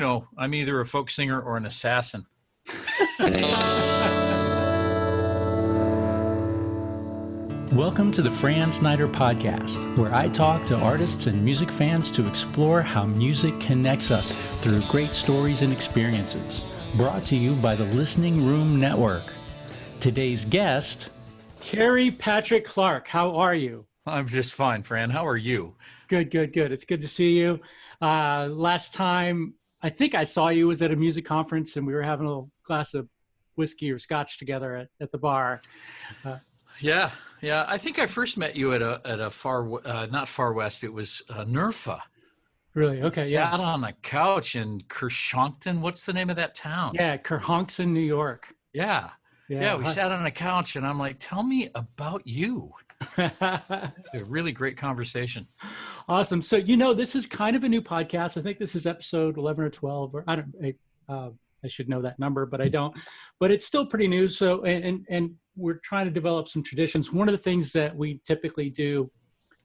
know, I'm either a folk singer or an assassin. Welcome to the Fran Snyder Podcast, where I talk to artists and music fans to explore how music connects us through great stories and experiences. Brought to you by the Listening Room Network. Today's guest, Kerry Patrick Clark. How are you? I'm just fine, Fran. How are you? Good. It's good to see you. Last time I think I saw you was at a music conference, and we were having a little glass of whiskey or scotch together at the bar. Yeah. I think I first met you at a not far west. It was Nerfa. Really? Okay. Sat on a couch in Kershonkton. What's the name of that town? Yeah, Kerhonkson, New York. Yeah. We sat on a couch, and I'm like, "Tell me about you." It's a really great conversation. Awesome. So this is kind of a new podcast. I think this is episode 11 or 12, or I should know that number, but I don't. But it's still pretty new. So and we're trying to develop some traditions. One of the things that we typically do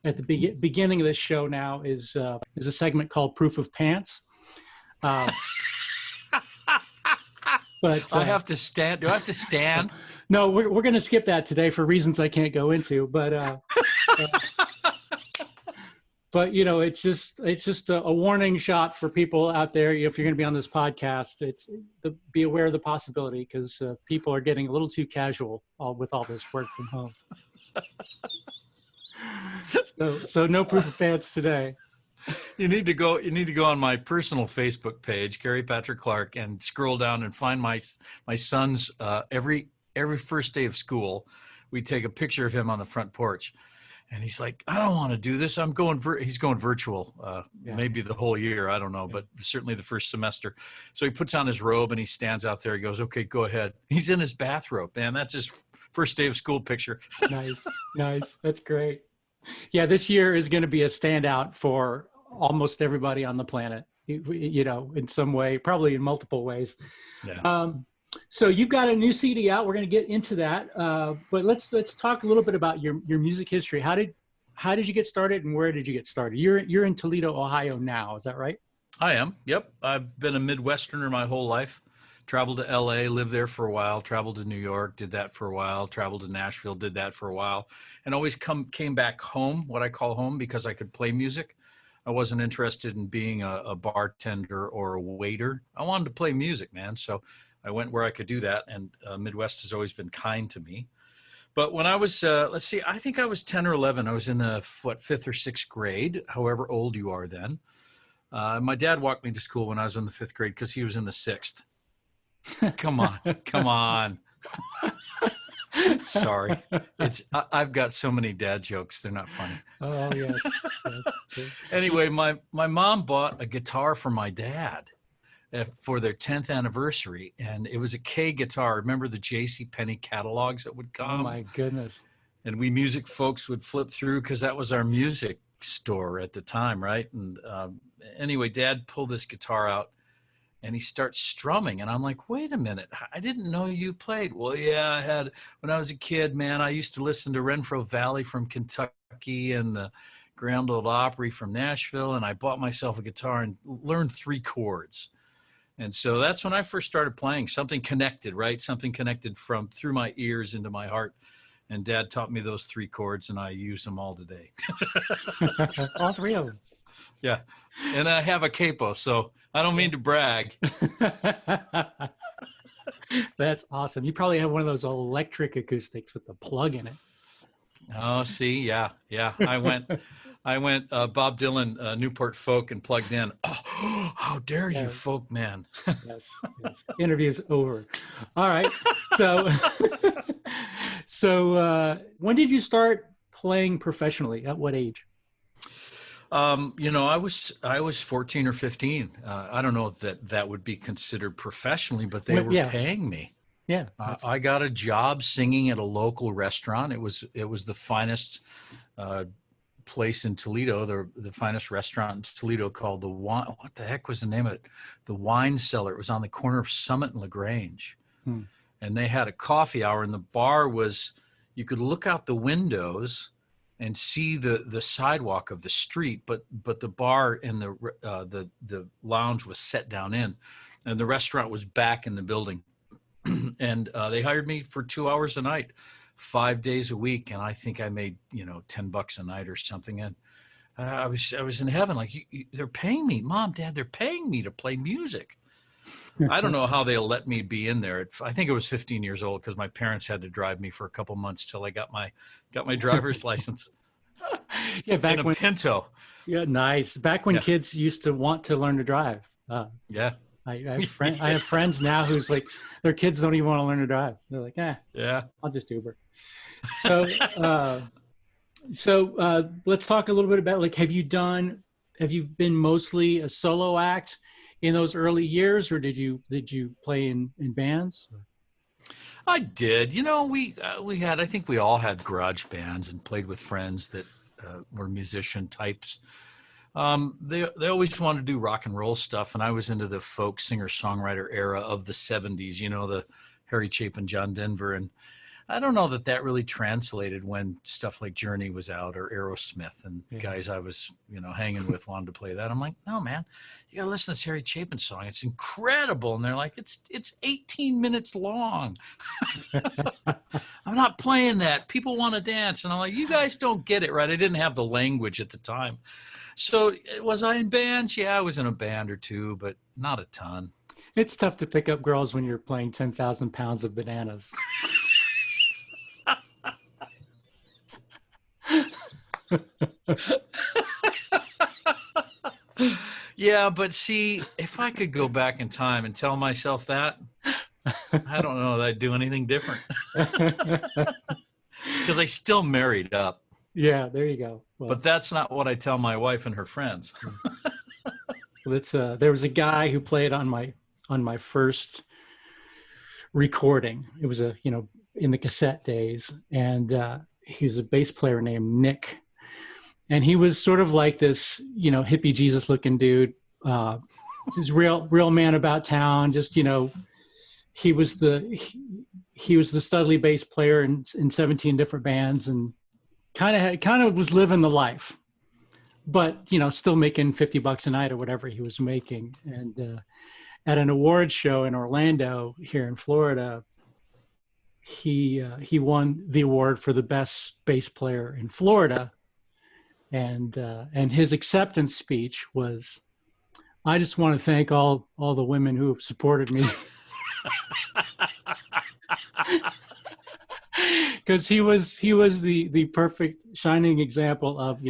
at the beginning of this show now is a segment called Proof of Pants. But I have to stand. Do I have to stand? No, we're going to skip that today for reasons I can't go into. But it's just a warning shot for people out there. If you're going to be on this podcast, be aware of the possibility, because people are getting a little too casual with all this work from home. So no proof of pants today. You need to go on my personal Facebook page, Kerry Patrick Clark, and scroll down and find my son's every first day of school. We take a picture of him on the front porch. And he's like, I don't want to do this. I'm going. He's going virtual, maybe the whole year. I don't know, but certainly the first semester. So he puts on his robe and he stands out there. He goes, "Okay, go ahead." He's in his bathrobe, man. That's his first day of school picture. Nice. That's great. Yeah, this year is going to be a standout for almost everybody on the planet. In some way, probably in multiple ways. Yeah. So you've got a new CD out. We're going to get into that, but let's talk a little bit about your music history. How did you get started, and where did you get started? You're in Toledo, Ohio now. Is that right? I am. Yep. I've been a Midwesterner my whole life. Traveled to L.A., lived there for a while. Traveled to New York, did that for a while. Traveled to Nashville, did that for a while, and always came back home, what I call home, because I could play music. I wasn't interested in being a bartender or a waiter. I wanted to play music, man. So I went where I could do that, and Midwest has always been kind to me. But when I was, I think I was 10 or 11. I was in the 5th or 6th grade, however old you are then. My dad walked me to school when I was in the 5th grade because he was in the 6th. Come on. Sorry. I've got so many dad jokes. They're not funny. Oh, yes. Anyway, my mom bought a guitar for my dad for their 10th anniversary, and it was a K guitar. Remember the JCPenney catalogs that would come? Oh my goodness. And we music folks would flip through because that was our music store at the time, right? And anyway, Dad pulled this guitar out and he starts strumming, and I'm like, wait a minute, I didn't know you played. Well, yeah, when I was a kid, man, I used to listen to Renfro Valley from Kentucky and the Grand Ole Opry from Nashville, and I bought myself a guitar and learned 3 chords. And so that's when I first started playing. Something connected, right? Something connected through my ears into my heart. And Dad taught me those 3 chords, and I use them all today. All 3 of them. Yeah. And I have a capo, so I don't mean to brag. That's awesome. You probably have one of those electric acoustics with the plug in it. Oh, see? Yeah. I went Bob Dylan, Newport Folk, and plugged in. Oh, how dare you, folk man. Yes. Interview's over. All right. So when did you start playing professionally? At what age? I was 14 or 15. I don't know if that would be considered professionally, but they were paying me. Yeah. I got a job singing at a local restaurant. It was the finest place in Toledo, the finest restaurant in Toledo, called the Wine. What the heck was the name of it? The Wine Cellar. It was on the corner of Summit and LaGrange. And they had a coffee hour, and the bar was, you could look out the windows and see the sidewalk of the street, but the bar and the lounge was set down in, and the restaurant was back in the building. And they hired me for 2 hours a night, 5 days a week, and I think I made $10 a night or something. And I was in heaven. Like, they're paying me, Mom, Dad, they're paying me to play music. I don't know how they'll let me be in there. I think I was 15 years old because my parents had to drive me for a couple months till I got my driver's license. Yeah, back in a when Pinto. Yeah, nice. Back when kids used to want to learn to drive. Yeah. I have friends now who's like, their kids don't even want to learn to drive. They're like, yeah, I'll just Uber. So, let's talk a little bit about, like, have you been mostly a solo act in those early years, or did you play in bands? I did. We had, I think we all had garage bands and played with friends that were musician types. They always wanted to do rock and roll stuff, and I was into the folk singer-songwriter era of the 70s, the Harry Chapin, John Denver, and I don't know that really translated when stuff like Journey was out or Aerosmith, and guys I was, hanging with wanted to play that. I'm like, no, man, you gotta listen to this Harry Chapin song. It's incredible. And they're like, it's 18 minutes long. I'm not playing that. People want to dance. And I'm like, you guys don't get it right. I didn't have the language at the time. So was I in bands? Yeah, I was in a band or two, but not a ton. It's tough to pick up girls when you're playing 10,000 pounds of bananas. Yeah, but see, if I could go back in time and tell myself that, I don't know that I'd do anything different. Because I still married up. Yeah, there you go. Well, but that's not what I tell my wife and her friends. There was a guy who played on my first recording. It was in the cassette days, and he was a bass player named Nick. And he was sort of like this, hippie Jesus looking dude, just real man about town. Just, he was the studly bass player in 17 different bands, and kind of was living the life, but, still making $50 a night or whatever he was making. And at an awards show in Orlando here in Florida, he won the award for the best bass player in Florida. And his acceptance speech was, I just want to thank all the women who have supported me. Because he was the perfect shining example of,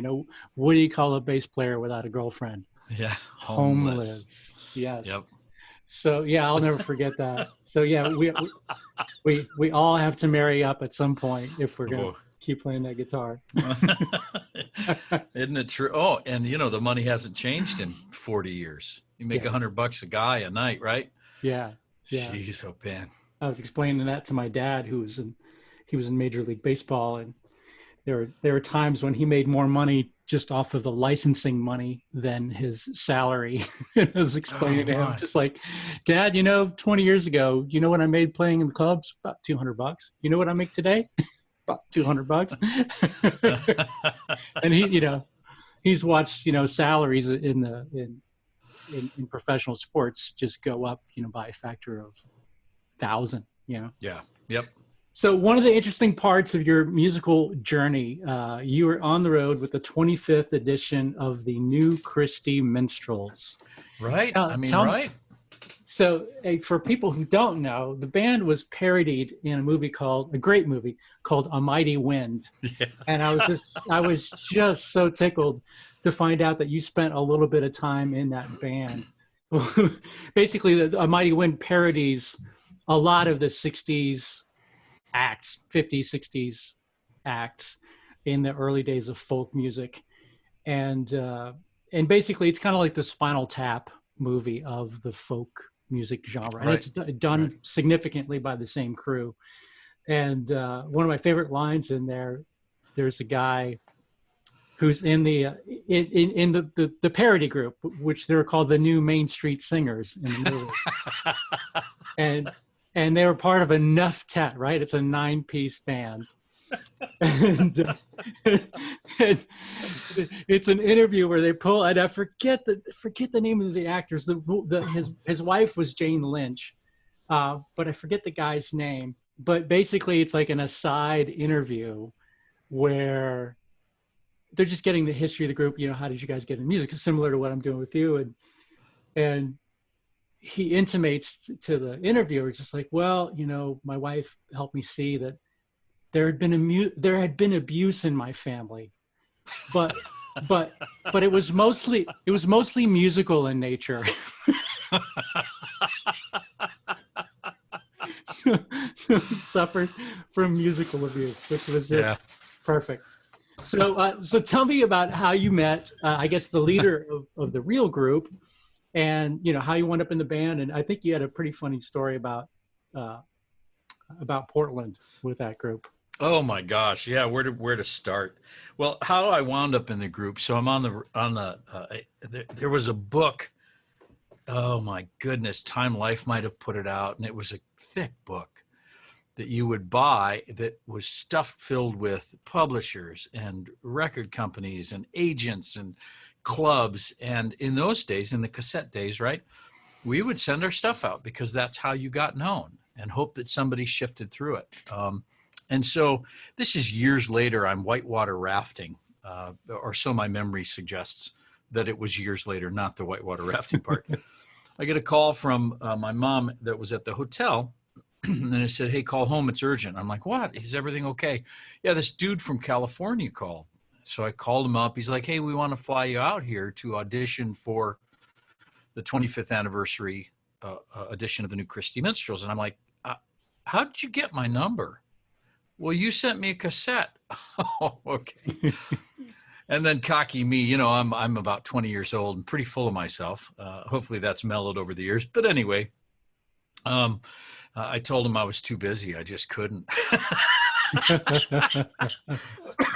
what do you call a bass player without a girlfriend? Yeah. Homeless. Yes. Yep. So yeah, I'll never forget that. So yeah, we all have to marry up at some point if we're going to keep playing that guitar. Isn't it true? Oh, and the money hasn't changed in 40 years. You make $100 a guy a night, right? Yeah. Jeez, oh man. I was explaining that to my dad, he was in Major League Baseball, and there were times when he made more money just off of the licensing money than his salary. I was explaining to him, just like, Dad, 20 years ago, you know what I made playing in the clubs? About $200. You know what I make today? About $200. And he's watched, salaries in professional sports just go up, by a factor of 1,000, Yeah. Yep. So one of the interesting parts of your musical journey, you were on the road with the 25th edition of the new Christie Minstrels. Right. Right. So for people who don't know, the band was parodied in a great movie called A Mighty Wind. Yeah. And I was just so tickled to find out that you spent a little bit of time in that band. Basically, A Mighty Wind parodies a lot of the 60s acts, 50s, 60s acts in the early days of folk music. And basically it's kind of like the Spinal Tap movie of the folk music genre. And it's done significantly by the same crew. And one of my favorite lines in there's a guy who's in the parody group, which they're called the New Main Street Singers in the movie. And they were part of a neuftet, right? It's a 9-piece band. and, and it's an interview where they pull, and I forget the name of the actors. His wife was Jane Lynch, but I forget the guy's name. But basically, it's like an aside interview where they're just getting the history of the group. You know, how did you guys get in music? It's similar to what I'm doing with you, and he intimates to the interviewer, just like, well, you know, my wife helped me see that there had been abuse in my family, but it was mostly musical in nature. so he suffered from musical abuse, which was just perfect. So tell me about how you met, I guess, the leader of the real group, and, you know, how you wound up in the band. And I think you had a pretty funny story about Portland with that group. Oh my gosh. Yeah. Where to start? Well, how I wound up in the group. So I'm there was a book. Oh my goodness. Time Life might've put it out, and it was a thick book that you would buy that was stuffed filled with publishers and record companies and agents and clubs. And in those days, in the cassette days, right, we would send our stuff out because that's how you got known, and hope that somebody shifted through it. And so this is years later. I'm whitewater rafting, or so my memory suggests that it was years later, not the whitewater rafting part. I get a call from my mom that was at the hotel, and it said, "Hey, call home. It's urgent." I'm like, "What? Is everything okay?" "Yeah, this dude from California called." So I called him up. He's like, "Hey, we want to fly you out here to audition for the 25th anniversary edition of the new Christie Minstrels." And I'm like, "How did you get my number?" "Well, you sent me a cassette." "Oh, okay." And then cocky me, you know, I'm about 20 years old and pretty full of myself. Hopefully that's mellowed over the years. But anyway, I told him I was too busy. I just couldn't.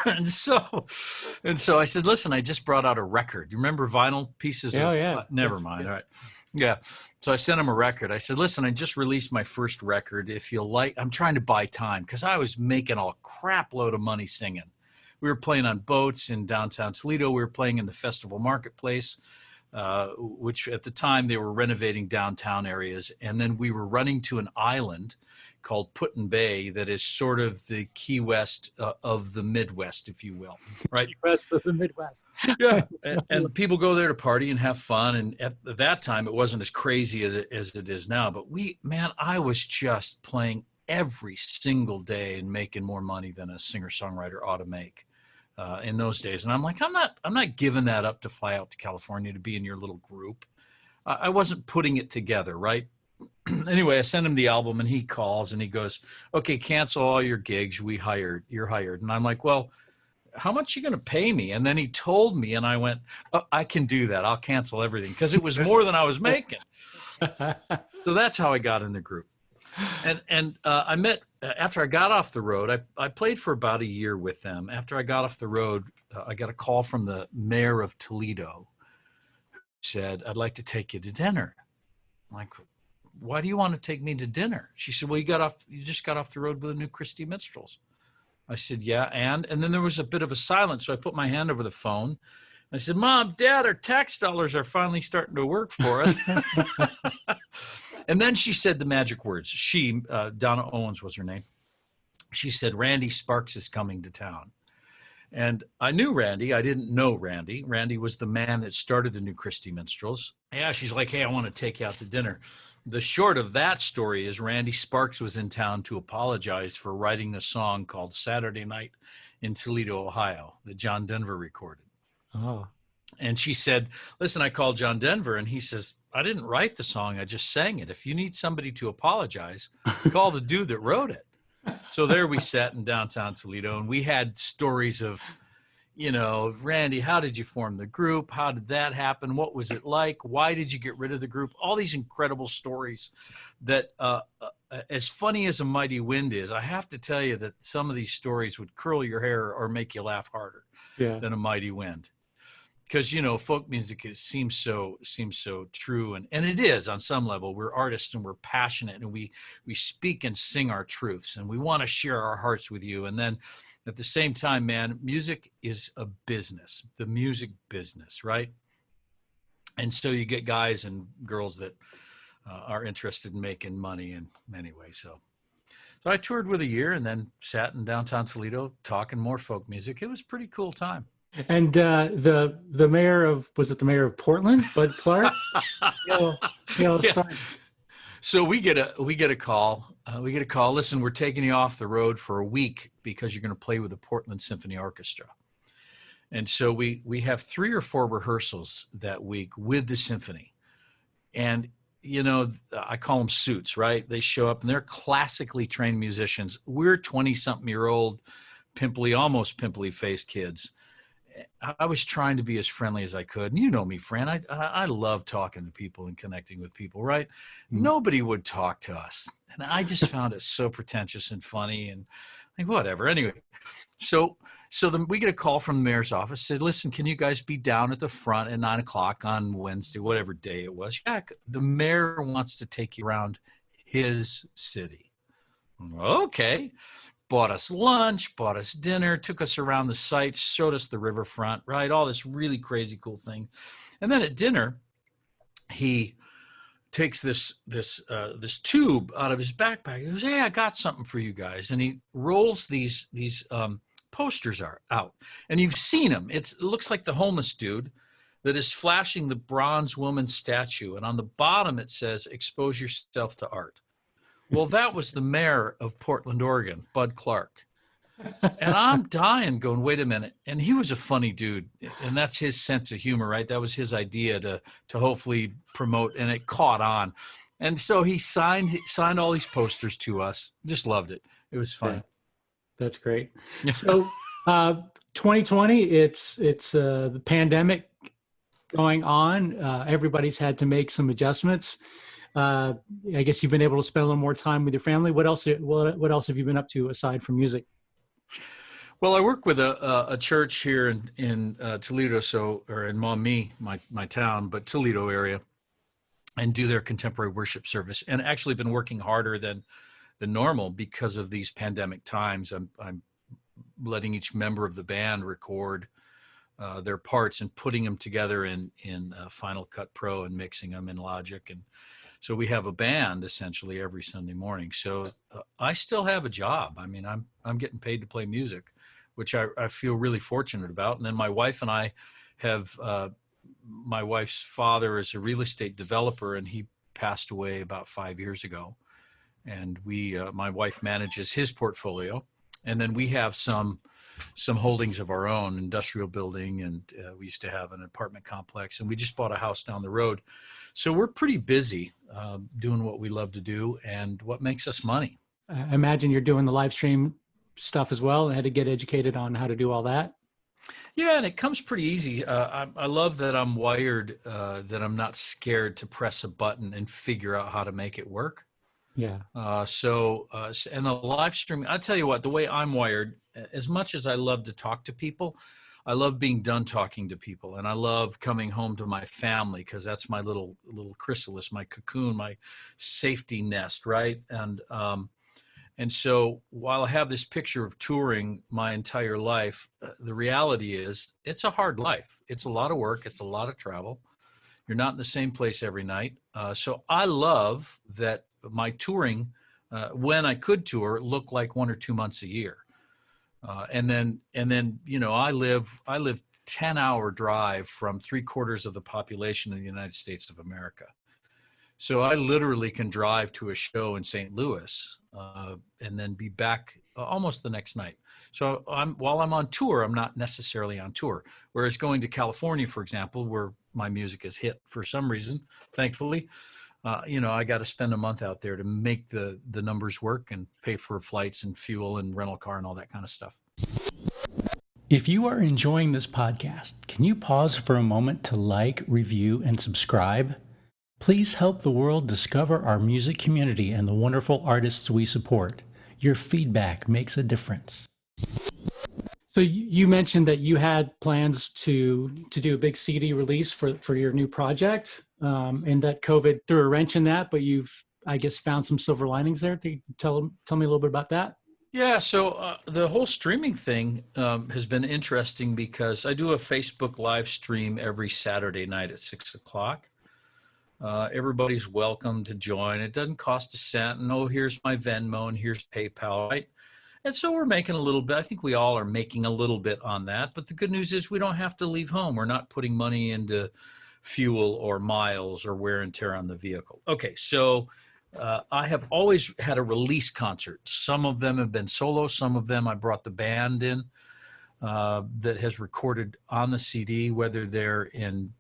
and so I said, "Listen, I just brought out a record. You remember vinyl pieces? Never mind. All right. Yeah. So I sent him a record. I said, "Listen, I just released my first record. If you'll like," I'm trying to buy time because I was making a crap load of money singing. We were playing on boats in downtown Toledo. We were playing in the festival marketplace, which at the time they were renovating downtown areas. And then we were running to an island called Put-in Bay that is sort of the Key West of the Midwest, if you will, right? Key West of the Midwest. Yeah, and people go there to party and have fun. And at that time, it wasn't as crazy as it is now. But I was just playing every single day and making more money than a singer-songwriter ought to make in those days. And I'm like, I'm not giving that up to fly out to California to be in your little group. I wasn't putting it together, right? Anyway, I sent him the album, and he calls and he goes, "Okay, cancel all your gigs. You're hired." And I'm like, "Well, how much are you going to pay me?" And then he told me, and I went, "Oh, I can do that. I'll cancel everything," because it was more than I was making. So that's how I got in the group. And I met, after I got off the road, I played for about a year with them. After I got off the road, I got a call from the mayor of Toledo, who said, "I'd like to take you to dinner." I'm like, "Why do you want to take me to dinner?" She said, "Well, you just got off the road with the new Christie Minstrels." I said, "Yeah, and then there was a bit of a silence. So I put my hand over the phone. I said, "Mom, Dad, our tax dollars are finally starting to work for us." And then she said the magic words. Donna Owens was her name. She said, "Randy Sparks is coming to town." And I knew Randy. I didn't know Randy. Randy was the man that started the new Christie Minstrels. Yeah, she's like, "Hey, I want to take you out to dinner." The short of that story is Randy Sparks was in town to apologize for writing the song called "Saturday Night in Toledo, Ohio," that John Denver recorded. Oh. And she said, "Listen, I called John Denver," and he says, "I didn't write the song. I just sang it. If you need somebody to apologize, call the dude that wrote it." So there we sat in downtown Toledo, and we had stories of, you know, "Randy, how did you form the group? How did that happen? What was it like? Why did you get rid of the group?" All these incredible stories that, as funny as A Mighty Wind is, I have to tell you that some of these stories would curl your hair or make you laugh harder than A Mighty Wind. because folk music seems so true, and it is on some level. We're artists and we're passionate, and we speak and sing our truths, and we want to share our hearts with you. And then at the same time, man, music is a business, the music business, right? And so you get guys and girls that are interested in making money. And anyway, so I toured with a year and then sat in downtown Toledo talking more folk music. It was a pretty cool time. And the mayor of, was it the mayor of Portland, Bud Clark? Yeah. Start. So we get a call. Listen, we're taking you off the road for a week because you're going to play with the Portland Symphony Orchestra. And so we have 3 or 4 rehearsals that week with the symphony. And, I call them suits, right? They show up and they're classically trained musicians. We're 20-something-year-old, almost pimply-faced kids. I was trying to be as friendly as I could. And you know me, Fran. I love talking to people and connecting with people, right? Mm-hmm. Nobody would talk to us. And I just found it so pretentious and funny and like, whatever. Anyway, so we get a call from the mayor's office, said, listen, can you guys be down at the front at 9:00 on Wednesday, whatever day it was? Yeah, the mayor wants to take you around his city. Okay. Bought us lunch, bought us dinner, took us around the site, showed us the riverfront, right? All this really crazy cool thing. And then at dinner, he takes this tube out of his backpack. He goes, hey, I got something for you guys. And he rolls these posters out. And you've seen them. It looks like the homeless dude that is flashing the bronze woman statue. And on the bottom, it says, expose yourself to art. Well, that was the mayor of Portland, Oregon, Bud Clark. And I'm dying going, wait a minute. And he was a funny dude. And that's his sense of humor, right? That was his idea to hopefully promote, and it caught on. And so he signed all these posters to us. Just loved it. It was fun. Yeah, that's great. So 2020, it's the pandemic going on. Everybody's had to make some adjustments. I guess you've been able to spend a little more time with your family. What else have you been up to aside from music? Well, I work with a church here in Toledo, or in Maumee, my town, but Toledo area, and do their contemporary worship service. And actually been working harder than normal because of these pandemic times. I'm letting each member of the band record their parts and putting them together in Final Cut Pro and mixing them in Logic. And so we have a band essentially every Sunday morning. So I still have a job. I mean, I'm getting paid to play music, which I feel really fortunate about. And then my wife and I have, my wife's father is a real estate developer, and he passed away about 5 years ago. And my wife manages his portfolio. And then we have some holdings of our own, industrial building, and we used to have an apartment complex, and we just bought a house down the road. So we're pretty busy doing what we love to do and what makes us money. I imagine you're doing the live stream stuff as well. I had to get educated on how to do all that. Yeah, and it comes pretty easy. I love that I'm wired, that I'm not scared to press a button and figure out how to make it work. Yeah. And the live streaming, I tell you what, the way I'm wired, as much as I love to talk to people, I love being done talking to people, and I love coming home to my family because that's my little chrysalis, my cocoon, my safety nest, right? And so while I have this picture of touring my entire life, the reality is it's a hard life. It's a lot of work. It's a lot of travel. You're not in the same place every night. So I love that my touring, when I could tour, looked like 1 or 2 months a year. And then, I live 10-hour drive from 3/4 of the population of the United States of America. So I literally can drive to a show in St. Louis and then be back almost the next night. So while I'm on tour, I'm not necessarily on tour. Whereas going to California, for example, where my music is hit for some reason, thankfully, I got to spend a month out there to make the numbers work and pay for flights and fuel and rental car and all that kind of stuff. If you are enjoying this podcast, can you pause for a moment to like, review, and subscribe? Please help the world discover our music community and the wonderful artists we support. Your feedback makes a difference. So you mentioned that you had plans to do a big CD release for your new project, and that COVID threw a wrench in that, but you've, I guess, found some silver linings there. Tell me a little bit about that. Yeah, so the whole streaming thing has been interesting because I do a Facebook live stream every Saturday night at 6 o'clock. Everybody's welcome to join. It doesn't cost a cent. And, oh, here's my Venmo and here's PayPal, right? And so we're making a little bit. I think we all are making a little bit on that. But the good news is we don't have to leave home. We're not putting money into fuel or miles or wear and tear on the vehicle. Okay, so I have always had a release concert. Some of them have been solo. Some of them I brought the band in that has recorded on the CD, whether they're in,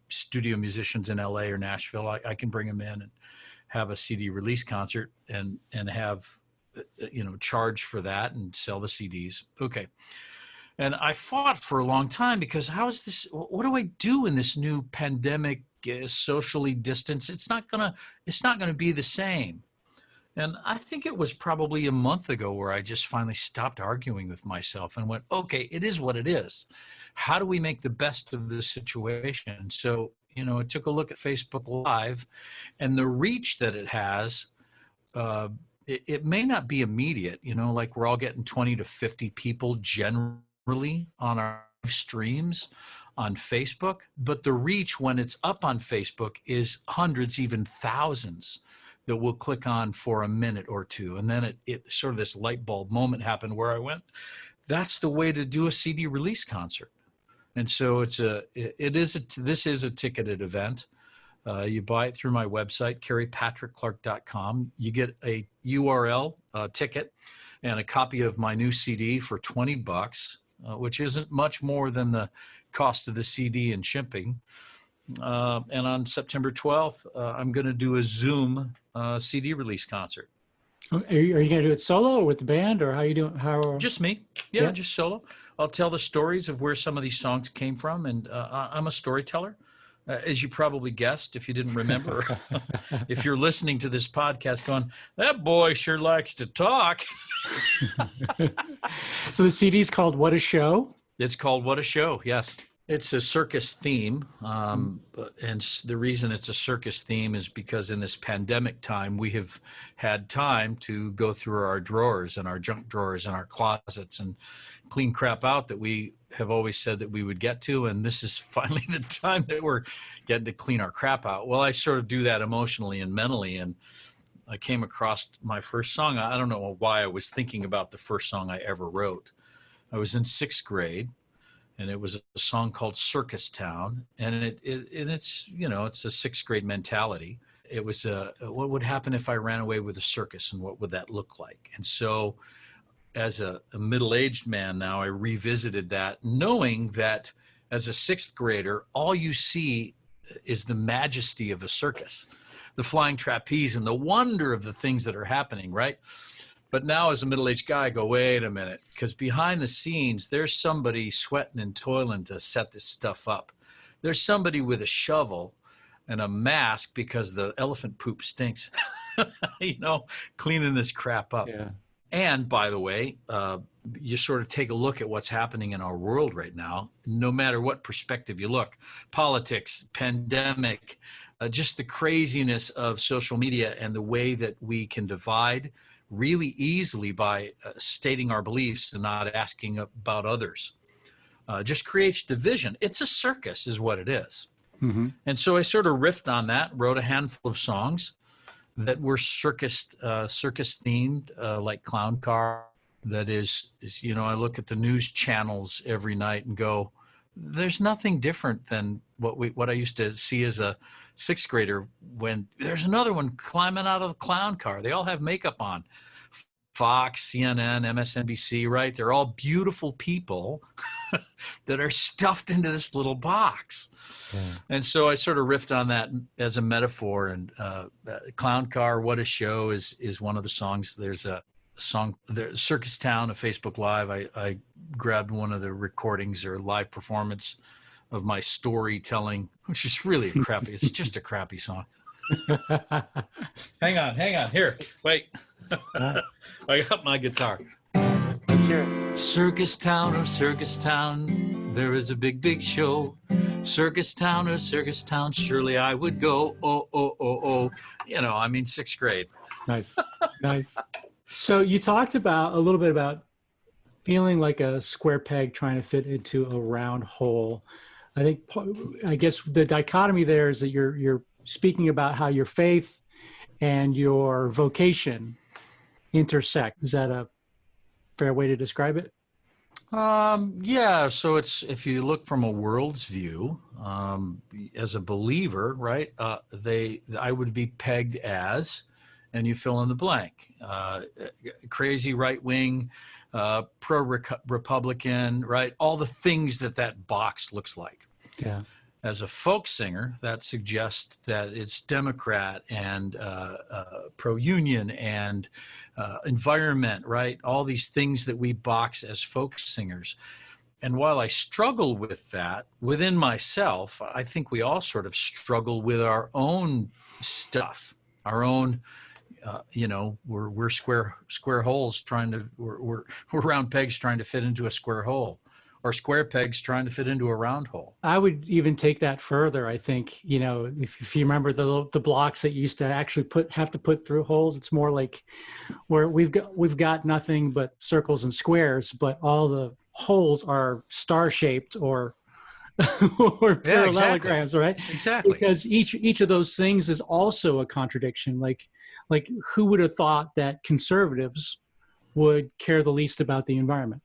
studio musicians in LA or Nashville. I can bring them in and have a CD release concert and have charge for that and sell the CDs. Okay. And I fought for a long time because what do I do in this new pandemic, socially distanced? It's not going to be the same. And I think it was probably a month ago where I just finally stopped arguing with myself and went, okay, it is what it is. How do we make the best of this situation? So, I took a look at Facebook Live and the reach that it has. It may not be immediate, like we're all getting 20 to 50 people generally on our streams on Facebook, but the reach when it's up on Facebook is hundreds, even thousands that we'll click on for a minute or two. And then it sort of this light bulb moment happened where I went, that's the way to do a CD release concert. And so this is a ticketed event. You buy it through my website, kerrypatrickclark.com. You get a URL ticket and a copy of my new CD for $20, which isn't much more than the cost of the CD and shipping. And on September 12th, I'm going to do a Zoom CD release concert. Are you going to do it solo or with the band, or how are you doing? Just me. Yeah, just solo. I'll tell the stories of where some of these songs came from, and I'm a storyteller. As you probably guessed, if you didn't remember, if you're listening to this podcast going, that boy sure likes to talk. So the CD is called What a Show? It's called What a Show, yes. It's a circus theme. And the reason it's a circus theme is because in this pandemic time, we have had time to go through our drawers and our junk drawers and our closets and clean crap out that we have always said that we would get to. And this is finally the time that we're getting to clean our crap out. Well, I sort of do that emotionally and mentally. And I came across my first song. I don't know why I was thinking about the first song I ever wrote. I was in 6th grade. And it was a song called Circus Town. And it's a 6th grade mentality. It was what would happen if I ran away with a circus and what would that look like? And so as a middle-aged man now, I revisited that knowing that as a 6th grader, all you see is the majesty of a circus, the flying trapeze and the wonder of the things that are happening, right? But now as a middle-aged guy, I go, wait a minute, because behind the scenes, there's somebody sweating and toiling to set this stuff up. There's somebody with a shovel and a mask because the elephant poop stinks, cleaning this crap up. Yeah. And by the way, you sort of take a look at what's happening in our world right now, no matter what perspective you look, politics, pandemic, just the craziness of social media and the way that we can divide really easily by stating our beliefs and not asking about others. Just creates division. It's a circus is what it is. Mm-hmm. And so I sort of riffed on that, wrote a handful of songs that were circus themed, like Clown Car. That is, I look at the news channels every night and go, there's nothing different than what I used to see as a 6th grader when there's another one climbing out of the clown car. They all have makeup on. Fox, CNN, MSNBC, right? They're all beautiful people that are stuffed into this little box. Yeah. And so I sort of riffed on that as a metaphor. And Clown Car, What a Show is one of the songs. There's a song, Circus Town, a Facebook Live. I grabbed one of the recordings or live performance of my storytelling, which is really crappy. It's just a crappy song. Hang on. Here, wait. I got my guitar. Let's hear it. Circus town, oh circus town, there is a big, big show. Circus town, oh circus town, surely I would go. Oh, oh, oh, oh. You know, I mean, 6th grade. Nice. Nice. So you talked about a little bit about feeling like a square peg trying to fit into a round hole. I guess the dichotomy there is that you're speaking about how your faith and your vocation intersect. Is that a fair way to describe it? Yeah. So it's, if you look from a world's view, as a believer, right? I would be pegged as, and you fill in the blank, crazy right wing, pro-Republican, right? All the things that box looks like. Yeah. As a folk singer, that suggests that it's Democrat and pro-union and environment, right? All these things that we box as folk singers. And while I struggle with that within myself, I think we all sort of struggle with our own stuff, our own, we're square holes we're round pegs trying to fit into a square hole, or square pegs trying to fit into a round hole. I would even take that further. I think, if you remember the blocks that you used to actually have to put through holes, it's more like where we've got nothing but circles and squares, but all the holes are star shaped or parallelograms, right? Exactly. Because each of those things is also a contradiction. Like who would have thought that conservatives would care the least about the environment?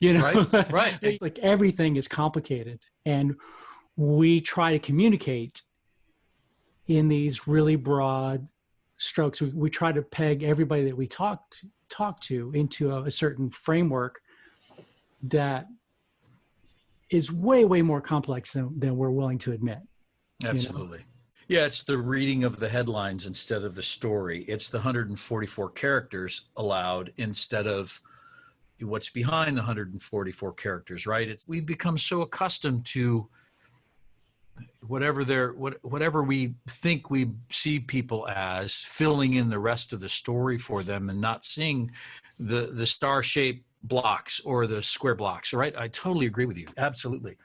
Right. Like everything is complicated, and we try to communicate in these really broad strokes. We try to peg everybody that we talk to into a certain framework that is way, way more complex than we're willing to admit. Absolutely. Yeah, it's the reading of the headlines instead of the story. It's the 144 characters allowed instead of what's behind the 144 characters, right? We've become so accustomed to whatever we think we see people as, filling in the rest of the story for them and not seeing the star-shaped blocks or the square blocks, right? I totally agree with you. Absolutely.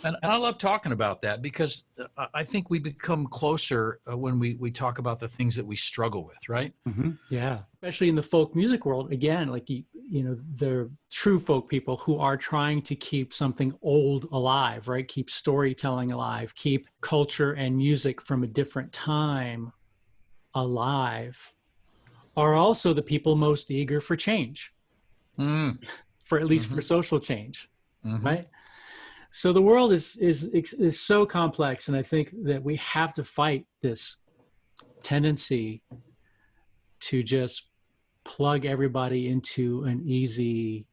And I love talking about that because I think we become closer when we talk about the things that we struggle with, right? Mm-hmm. Yeah. Especially in the folk music world, again, like, the true folk people who are trying to keep something old alive, right? Keep storytelling alive, keep culture and music from a different time alive, are also the people most eager for change, for at least for social change, right? So the world is so complex, and I think that we have to fight this tendency to just plug everybody into an easy,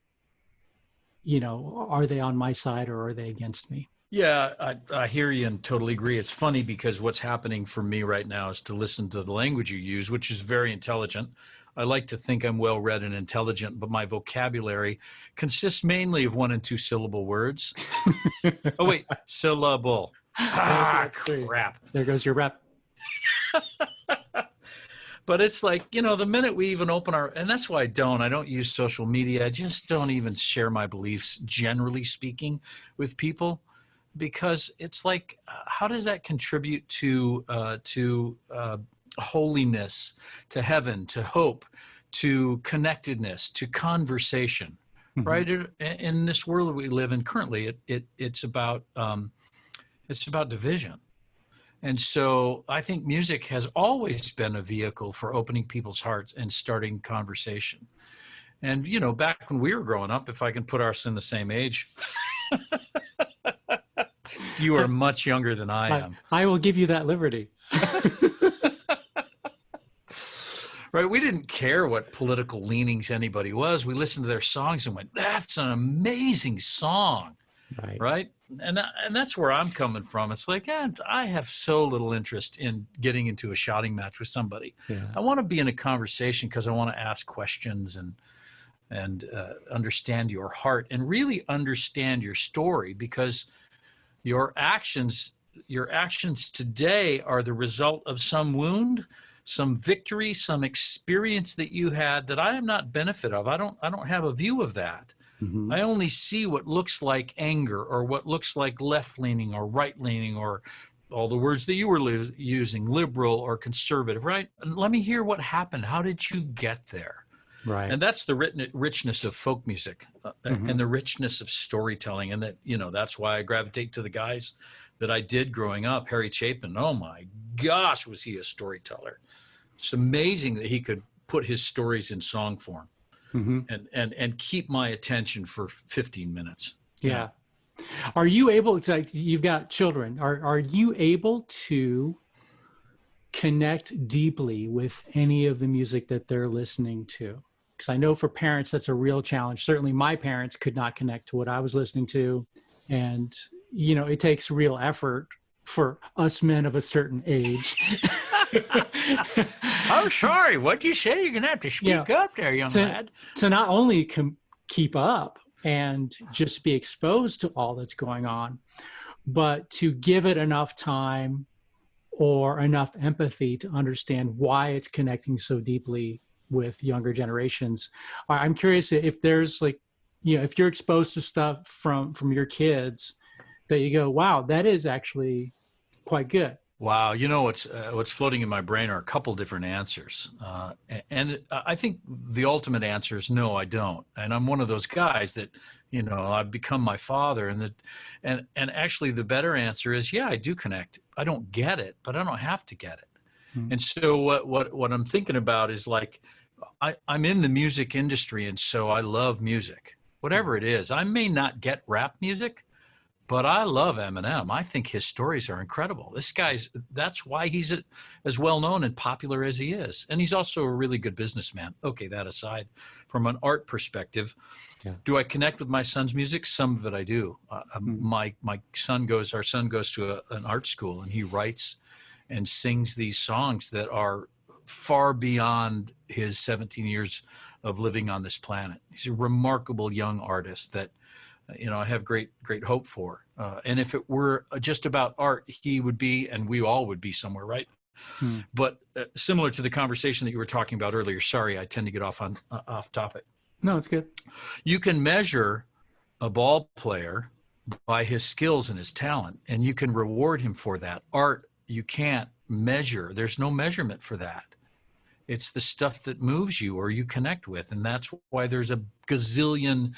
are they on my side or are they against me? Yeah, I hear you and totally agree. It's funny because what's happening for me right now is to listen to the language you use, which is very intelligent. I like to think I'm well-read and intelligent, but my vocabulary consists mainly of 1 and 2 syllable words. Oh, wait, syllable. Crap. There goes your rep. But it's like, the minute we even open and that's why I don't use social media. I just don't even share my beliefs, generally speaking, with people, because it's like, how does that contribute to holiness, to heaven, to hope, to connectedness, to conversation, right? In this world we live in currently, it's about division. And so I think music has always been a vehicle for opening people's hearts and starting conversation. And, back when we were growing up, if I can put us in the same age, you are much younger than I am. I will give you that liberty. Right. We didn't care what political leanings anybody was. We listened to their songs and went, that's an amazing song. Right. And that's where I'm coming from. It's like, I have so little interest in getting into a shouting match with somebody. Yeah. I want to be in a conversation because I want to ask questions and understand your heart and really understand your story, because your actions today are the result of some wound, some victory, some experience that you had that I am not benefit of. I don't have a view of that. Mm-hmm. I only see what looks like anger or what looks like left-leaning or right-leaning or all the words that you were using, liberal or conservative, right? And let me hear what happened. How did you get there? Right. And that's the richness of folk music and the richness of storytelling. And that, that's why I gravitate to the guys that I did growing up. Harry Chapin, oh my gosh, was he a storyteller. It's amazing that he could put his stories in song form and keep my attention for 15 minutes. Yeah. Are you able to, you've got children, are you able to connect deeply with any of the music that they're listening to? Because I know for parents, that's a real challenge. Certainly my parents could not connect to what I was listening to. And, it takes real effort for us men of a certain age. I'm sorry. What'd you say? You're going to have to speak up there, young lad. To not only keep up and just be exposed to all that's going on, but to give it enough time or enough empathy to understand why it's connecting so deeply with younger generations. I'm curious if there's if you're exposed to stuff from your kids that you go, wow, that is actually quite good. Wow. What's floating in my brain are a couple different answers. And I think the ultimate answer is no, I don't. And I'm one of those guys that, I've become my father and actually the better answer is, yeah, I do connect. I don't get it, but I don't have to get it. Mm-hmm. And so what I'm thinking about is I'm in the music industry. And so I love music, whatever it is. I may not get rap music, but I love Eminem. I think his stories are incredible. That's why he's as well known and popular as he is. And he's also a really good businessman. Okay, that aside, from an art perspective, do I connect with my son's music? Some of it I do. My son goes to an art school, and he writes and sings these songs that are far beyond his 17 years of living on this planet. He's a remarkable young artist that I have great hope for. And if it were just about art, he would be, and we all would be somewhere, right? But similar to the conversation that you were talking about earlier, sorry, I tend to get off topic. No, it's good. You can measure a ball player by his skills and his talent, and you can reward him for that. Art, you can't measure. There's no measurement for that. It's the stuff that moves you or you connect with. And that's why there's a gazillion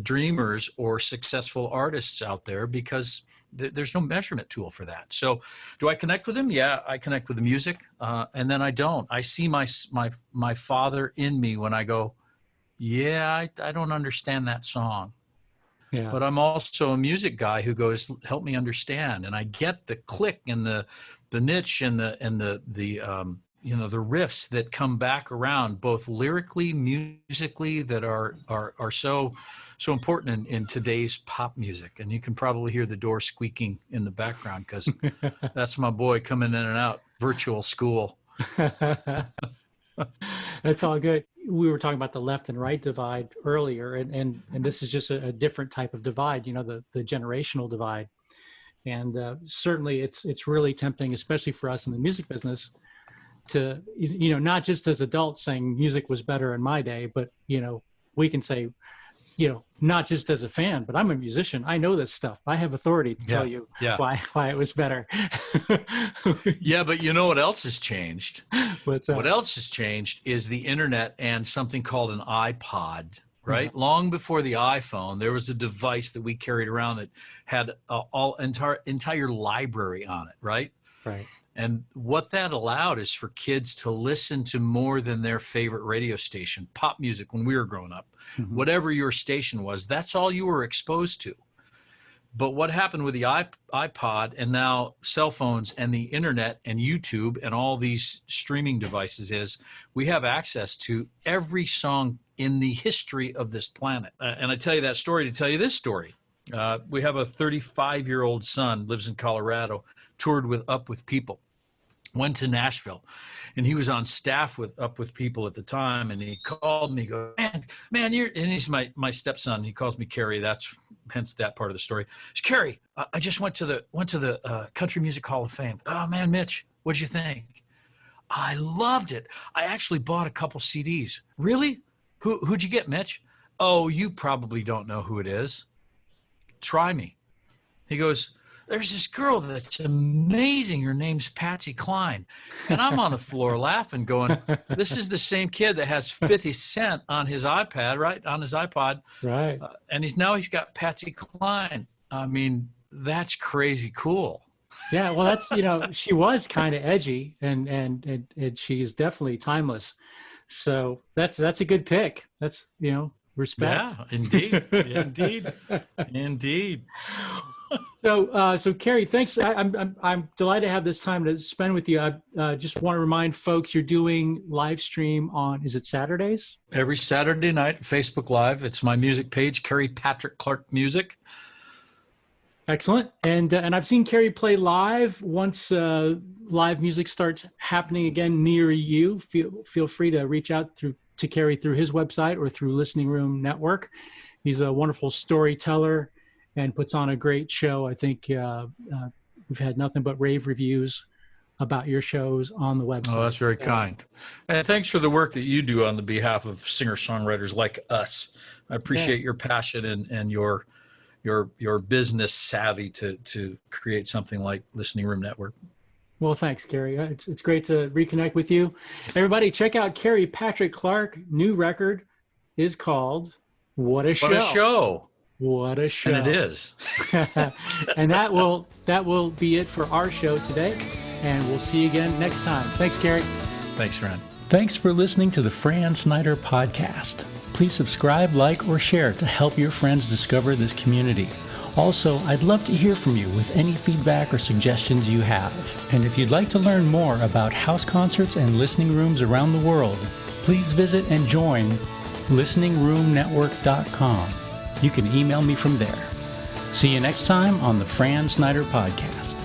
dreamers or successful artists out there, because there's no measurement tool for that. So do I connect with them? Yeah, I connect with the music. And then I don't. I see my father in me when I go, yeah, I don't understand that song. Yeah. But I'm also a music guy who goes, help me understand. And I get the click and the niche and the riffs that come back around, both lyrically, musically, that are so important in today's pop music. And you can probably hear the door squeaking in the background because that's my boy coming in and out, virtual school. That's all good. We were talking about the left and right divide earlier, and this is just a different type of divide, the generational divide. And certainly it's really tempting, especially for us in the music business, to, not just as adults saying music was better in my day, but, we can say, not just as a fan, but I'm a musician. I know this stuff. I have authority to tell you why it was better. Yeah, but you know what else has changed? What's that? What else has changed is the internet and something called an iPod, right? Mm-hmm. Long before the iPhone, there was a device that we carried around that had entire library on it, right? Right. And what that allowed is for kids to listen to more than their favorite radio station, pop music when we were growing up. Mm-hmm. Whatever your station was, that's all you were exposed to. But what happened with the iPod and now cell phones and the internet and YouTube and all these streaming devices is we have access to every song in the history of this planet. And I tell you that story to tell you this story. We have a 35-year-old son, lives in Colorado, toured Up With People, went to Nashville, and he was on staff with Up With People at the time. And he called me, go, man, and he's my stepson. He calls me Kerry. That's hence that part of the story. It's Kerry. I just went to the Country Music Hall of Fame. Oh man, Mitch, what'd you think? I loved it. I actually bought a couple CDs. Really? Who'd you get, Mitch? Oh, you probably don't know who it is. Try me. He goes, there's this girl that's amazing. Her name's Patsy Cline. And I'm on the floor laughing, going, this is the same kid that has 50 Cent on his iPad, right? On his iPod. Right. And he's got Patsy Cline. I mean, that's crazy cool. Yeah. Well, that's, she was kind of edgy and she's definitely timeless. So that's a good pick. That's, respect. Yeah, indeed. Indeed. So Kerry, thanks. I'm delighted to have this time to spend with you. I just want to remind folks you're doing live stream on, is it Saturdays? Every Saturday night, Facebook Live. It's my music page, Kerry Patrick Clark Music. Excellent. And I've seen Kerry play live. Once live music starts happening again near you, feel free to reach out to Kerry through his website or through Listening Room Network. He's a wonderful storyteller and puts on a great show. I think we've had nothing but rave reviews about your shows on the website. Oh, that's very kind. And thanks for the work that you do on the behalf of singer-songwriters like us. I appreciate your passion and your business savvy to create something like Listening Room Network. Well, thanks, Kerry. It's great to reconnect with you. Everybody, check out Kerry Patrick Clark. New record is called What a Show. What a Show. What a show. And it is. And that will be it for our show today. And we'll see you again next time. Thanks, Kerry. Thanks, Fran. Thanks for listening to the Fran Snyder Podcast. Please subscribe, like, or share to help your friends discover this community. Also, I'd love to hear from you with any feedback or suggestions you have. And if you'd like to learn more about house concerts and listening rooms around the world, please visit and join listeningroomnetwork.com. You can email me from there. See you next time on the Fran Snyder Podcast.